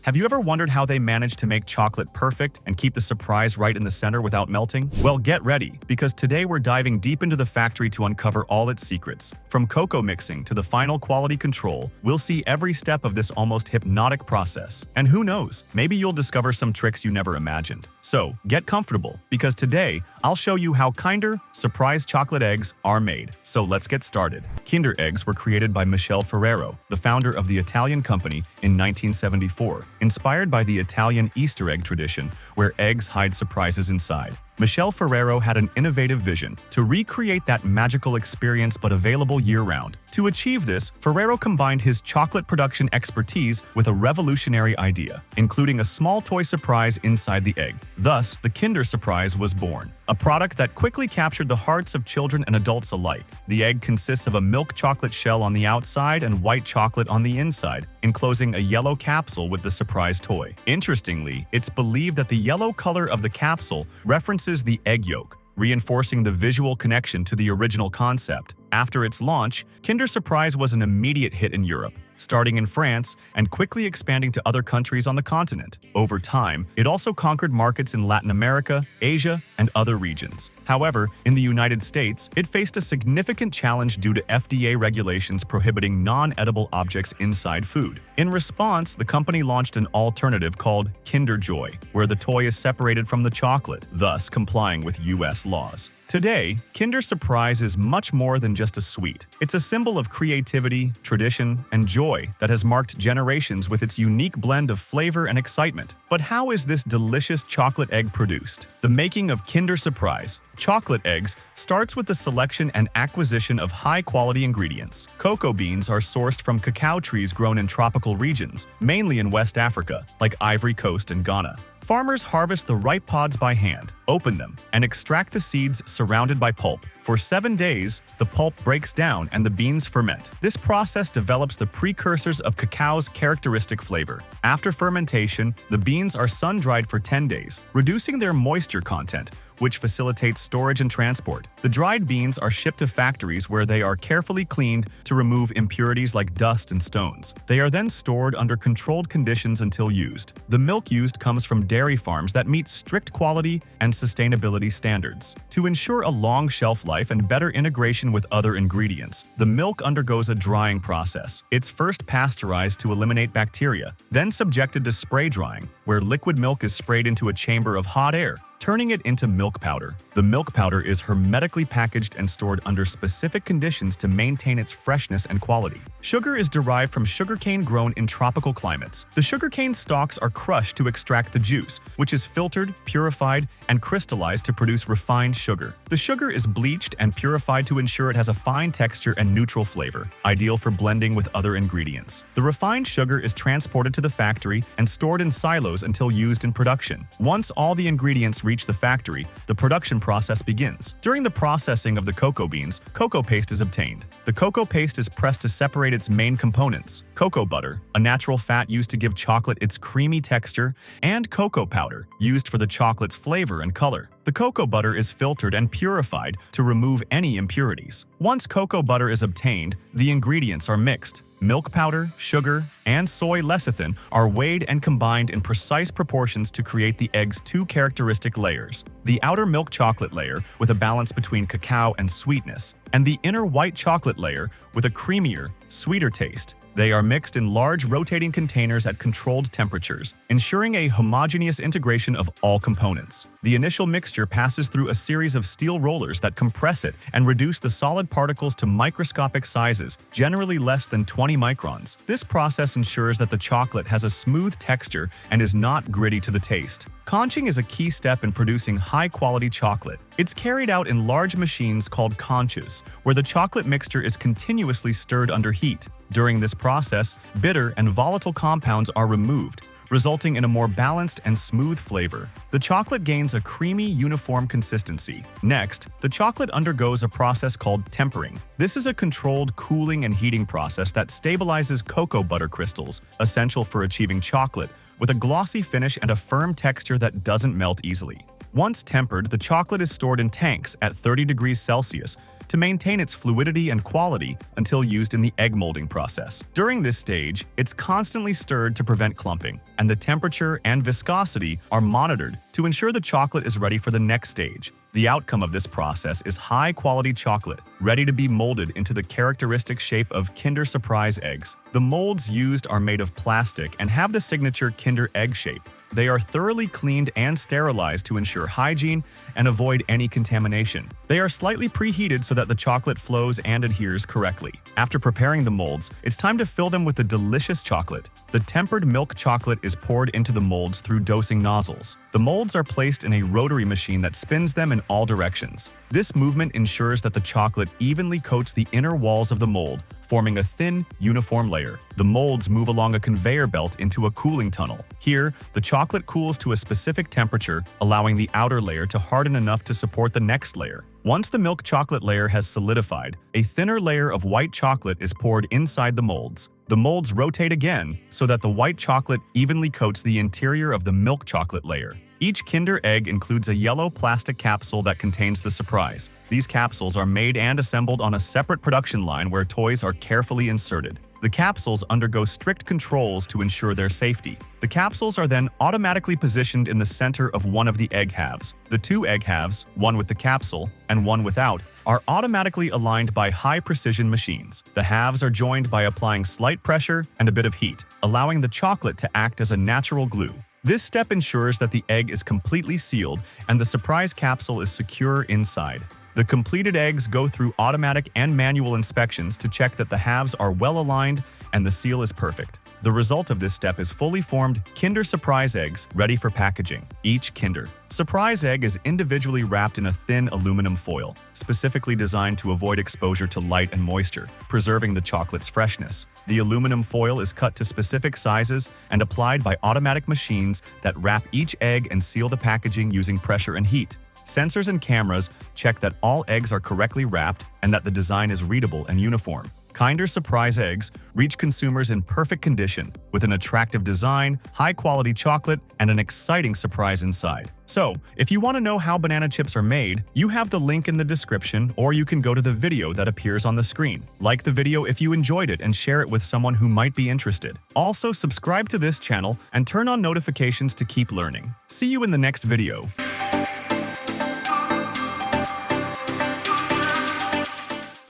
Have you ever wondered how they manage to make chocolate perfect and keep the surprise right in the center without melting? Well, get ready, because today we're diving deep into the factory to uncover all its secrets. From cocoa mixing to the final quality control, we'll see every step of this almost hypnotic process. And who knows, maybe you'll discover some tricks you never imagined. So, get comfortable, because today I'll show you how Kinder Surprise chocolate eggs are made. So let's get started. Kinder eggs were created by Michele Ferrero, the founder of the Italian company, in 1974. Inspired by the Italian Easter egg tradition, where eggs hide surprises inside. Michele Ferrero had an innovative vision to recreate that magical experience but available year-round. To achieve this, Ferrero combined his chocolate production expertise with a revolutionary idea, including a small toy surprise inside the egg. Thus, the Kinder Surprise was born, a product that quickly captured the hearts of children and adults alike. The egg consists of a milk chocolate shell on the outside and white chocolate on the inside, enclosing a yellow capsule with the surprise toy. Interestingly, it's believed that the yellow color of the capsule references the egg yolk, reinforcing the visual connection to the original concept. After its launch, Kinder Surprise was an immediate hit in Europe, starting in France and quickly expanding to other countries on the continent. Over time, it also conquered markets in Latin America, Asia, and other regions. However, in the United States, it faced a significant challenge due to FDA regulations prohibiting non-edible objects inside food. In response, the company launched an alternative called Kinder Joy, where the toy is separated from the chocolate, thus complying with US laws. Today, Kinder Surprise is much more than just a sweet. It's a symbol of creativity, tradition, and joy that has marked generations with its unique blend of flavor and excitement. But how is this delicious chocolate egg produced? The making of Kinder Surprise chocolate eggs starts with the selection and acquisition of high-quality ingredients. Cocoa beans are sourced from cacao trees grown in tropical regions, mainly in West Africa, like Ivory Coast and Ghana. Farmers harvest the ripe pods by hand, open them, and extract the seeds surrounded by pulp. For 7 days, the pulp breaks down and the beans ferment. This process develops the precursors of cacao's characteristic flavor. After fermentation, the beans are sun-dried for 10 days, reducing their moisture content, which facilitates storage and transport. The dried beans are shipped to factories where they are carefully cleaned to remove impurities like dust and stones. They are then stored under controlled conditions until used. The milk used comes from dairy farms that meet strict quality and sustainability standards. To ensure a long shelf life and better integration with other ingredients, the milk undergoes a drying process. It's first pasteurized to eliminate bacteria, then subjected to spray drying, where liquid milk is sprayed into a chamber of hot air, turning it into milk powder. The milk powder is hermetically packaged and stored under specific conditions to maintain its freshness and quality. Sugar is derived from sugarcane grown in tropical climates. The sugarcane stalks are crushed to extract the juice, which is filtered, purified, and crystallized to produce refined sugar. The sugar is bleached and purified to ensure it has a fine texture and neutral flavor, ideal for blending with other ingredients. The refined sugar is transported to the factory and stored in silos until used in production. Once all the ingredients reach the factory, the production process begins. During the processing of the cocoa beans, cocoa paste is obtained. The cocoa paste is pressed to separate its main components: cocoa butter, a natural fat used to give chocolate its creamy texture, and cocoa powder, used for the chocolate's flavor and color. The cocoa butter is filtered and purified to remove any impurities. Once cocoa butter is obtained, the ingredients are mixed. Milk powder, sugar, and soy lecithin are weighed and combined in precise proportions to create the egg's two characteristic layers: the outer milk chocolate layer with a balance between cacao and sweetness, and the inner white chocolate layer with a creamier, sweeter taste. They are mixed in large rotating containers at controlled temperatures, ensuring a homogeneous integration of all components. The initial mixture passes through a series of steel rollers that compress it and reduce the solid particles to microscopic sizes, generally less than 20 microns. This process ensures that the chocolate has a smooth texture and is not gritty to the taste. Conching is a key step in producing high-quality chocolate. It's carried out in large machines called conches, where the chocolate mixture is continuously stirred under heat. During this process, bitter and volatile compounds are removed, resulting in a more balanced and smooth flavor. The chocolate gains a creamy, uniform consistency. Next, the chocolate undergoes a process called tempering. This is a controlled cooling and heating process that stabilizes cocoa butter crystals, essential for achieving chocolate with a glossy finish and a firm texture that doesn't melt easily. Once tempered, the chocolate is stored in tanks at 30 degrees Celsius to maintain its fluidity and quality until used in the egg molding process. During this stage, it's constantly stirred to prevent clumping, and the temperature and viscosity are monitored to ensure the chocolate is ready for the next stage. The outcome of this process is high-quality chocolate, ready to be molded into the characteristic shape of Kinder Surprise eggs. The molds used are made of plastic and have the signature Kinder egg shape. They are thoroughly cleaned and sterilized to ensure hygiene and avoid any contamination. They are slightly preheated so that the chocolate flows and adheres correctly. After preparing the molds, it's time to fill them with the delicious chocolate. The tempered milk chocolate is poured into the molds through dosing nozzles. The molds are placed in a rotary machine that spins them in all directions. This movement ensures that the chocolate evenly coats the inner walls of the mold, forming a thin, uniform layer. The molds move along a conveyor belt into a cooling tunnel. Here, the chocolate cools to a specific temperature, allowing the outer layer to harden enough to support the next layer. Once the milk chocolate layer has solidified, a thinner layer of white chocolate is poured inside the molds. The molds rotate again so that the white chocolate evenly coats the interior of the milk chocolate layer. Each Kinder egg includes a yellow plastic capsule that contains the surprise. These capsules are made and assembled on a separate production line where toys are carefully inserted. The capsules undergo strict controls to ensure their safety. The capsules are then automatically positioned in the center of one of the egg halves. The two egg halves, one with the capsule and one without, are automatically aligned by high-precision machines. The halves are joined by applying slight pressure and a bit of heat, allowing the chocolate to act as a natural glue. This step ensures that the egg is completely sealed and the surprise capsule is secure inside. The completed eggs go through automatic and manual inspections to check that the halves are well aligned and the seal is perfect. The result of this step is fully formed Kinder Surprise eggs ready for packaging. Each Kinder Surprise egg is individually wrapped in a thin aluminum foil, specifically designed to avoid exposure to light and moisture, preserving the chocolate's freshness. The aluminum foil is cut to specific sizes and applied by automatic machines that wrap each egg and seal the packaging using pressure and heat. Sensors and cameras check that all eggs are correctly wrapped and that the design is readable and uniform. Kinder Surprise eggs reach consumers in perfect condition, with an attractive design, high-quality chocolate, and an exciting surprise inside. So, if you want to know how banana chips are made, you have the link in the description, or you can go to the video that appears on the screen. Like the video if you enjoyed it and share it with someone who might be interested. Also, subscribe to this channel and turn on notifications to keep learning. See you in the next video.